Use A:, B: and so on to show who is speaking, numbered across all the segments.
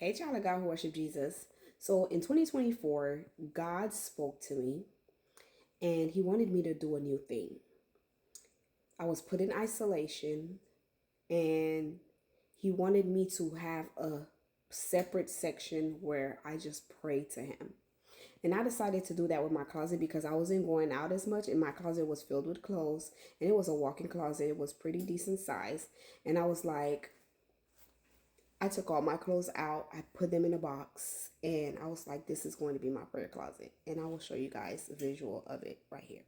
A: Hey, child of God who worship Jesus. So in 2024, God spoke to me and He wanted me to do a new thing. I was put in isolation and He wanted me to have a separate section where I just pray to Him. And I decided to do that with my closet because I wasn't going out as much and my closet was filled with clothes and it was a walk-in closet. It was pretty decent size. And I was like, I took all my clothes out, I put them in a box, and I was like, this is going to be my prayer closet. And I will show you guys a visual of it right here.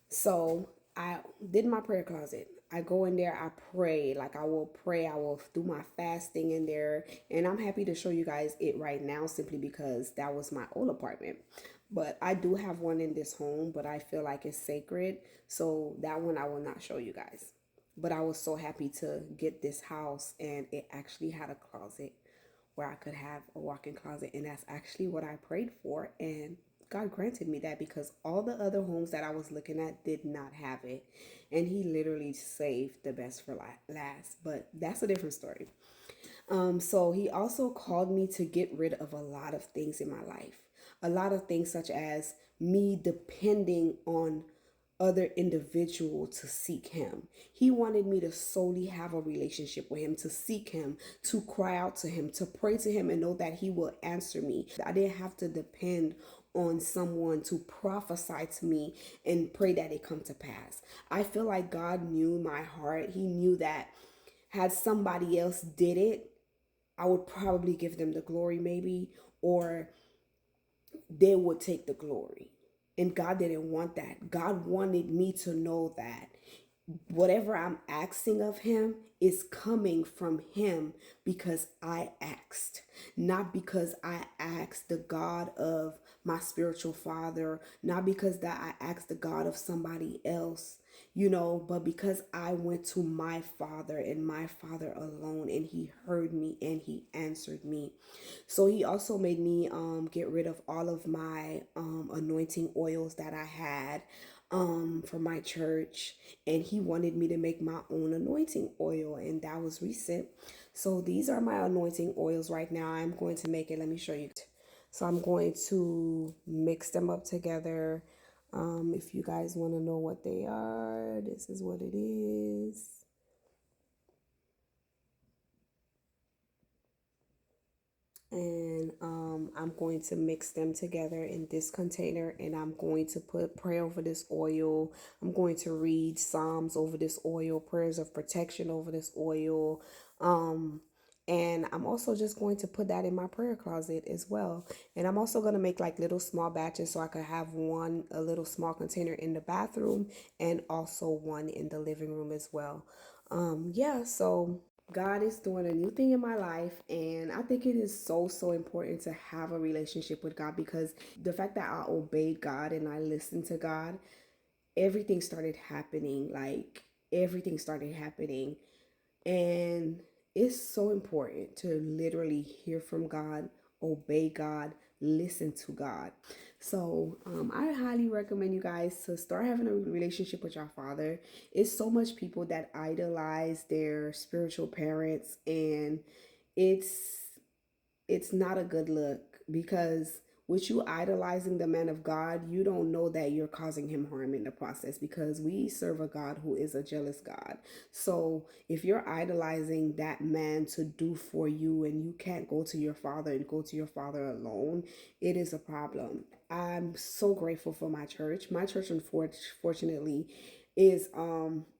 A: So I did my prayer closet. I go in there, I pray. Like I will pray, I will do my fasting in there. And I'm happy to show you guys it right now simply because that was my old apartment. But I do have one in this home, but I feel like it's sacred. So that one I will not show you guys. But I was so happy to get this house and it actually had a closet where I could have a walk-in closet. And that's actually what I prayed for. And God granted me that because all the other homes that I was looking at did not have it. And He literally saved the best for last. But that's a different story. So He also called me to get rid of a lot of things in my life. A lot of things such as me depending on other individual to seek Him. He wanted me to solely have a relationship with Him, to seek Him, to cry out to Him, to pray to Him and know that He will answer me. I didn't have to depend on someone to prophesy to me and pray that it come to pass. I feel like God knew my heart. He knew that had somebody else did it, I would probably give them the glory maybe, or they would take the glory. And God didn't want that. God wanted me to know that whatever I'm asking of Him is coming from Him because I asked, not because I asked the God of my spiritual father, not because that I asked the God of somebody else, but because I went to my Father and my Father alone, and He heard me and He answered me. So He also made me get rid of all of my anointing oils that I had from my church, and He wanted me to make my own anointing oil, and that was recent. So these are my anointing oils right now. I'm going to make it. Let me show you. So I'm going to mix them up together. If you guys want to know what they are, this is what it is. And I'm going to mix them together in this container, and I'm going to pray over this oil. I'm going to read Psalms over this oil, prayers of protection over this oil. And I'm also just going to put that in my prayer closet as well. And I'm also going to make like little small batches so I could have a little small container in the bathroom and also one in the living room as well. Yeah, so God is doing a new thing in my life, and I think it is so important to have a relationship with God because the fact that I obeyed God and I listened to God, everything started happening. Like everything started happening, and it's so important to literally hear from God, obey God, listen to God. So I highly recommend you guys to start having a relationship with your Father. It's so much people that idolize their spiritual parents, and it's it's not a good look because with you idolizing the man of God, you don't know that you're causing him harm in the process because we serve a God who is a jealous God. So if you're idolizing that man to do for you and you can't go to your father and go to your father alone, it is a problem. I'm so grateful for my church. My church, unfortunately, is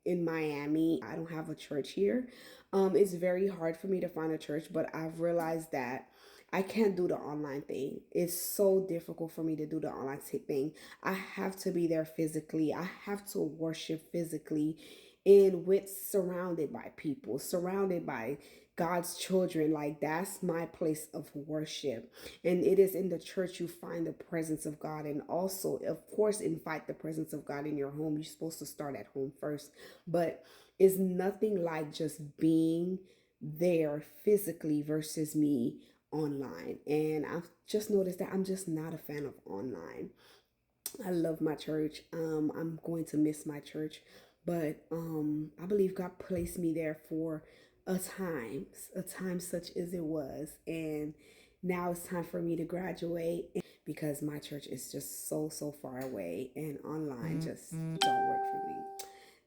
A: in Miami. I don't have a church here. It's very hard for me to find a church, but I've realized that I can't do the online thing. It's so difficult for me to do the online thing. I have to be there physically. I have to worship physically and with surrounded by people, surrounded by God's children. Like that's my place of worship. And it is in the church you find the presence of God, and also, of course, invite the presence of God in your home. You're supposed to start at home first, but it's nothing like just being there physically versus me online. And I've just noticed that I'm just not a fan of online. I love my church. I'm going to miss my church, but I believe God placed me there for a time such as it was. And now it's time for me to graduate because my church is just so far away and online just don't work for me.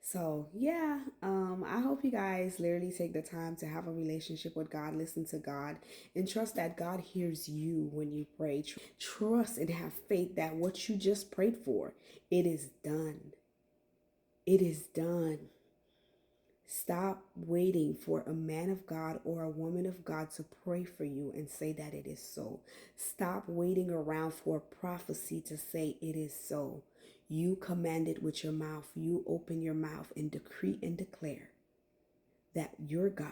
A: So yeah, I hope you guys literally take the time to have a relationship with God, listen to God, and trust that God hears you when you pray. Trust and have faith that what you just prayed for, it is done. It is done. Stop waiting for a man of God or a woman of God to pray for you and say that it is so. Stop waiting around for a prophecy to say it is so. You command it with your mouth. You open your mouth and decree and declare that your God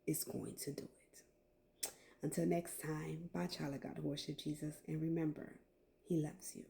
A: is going to do it. Until next time, bye, child of God, worship Jesus, and remember, He loves you.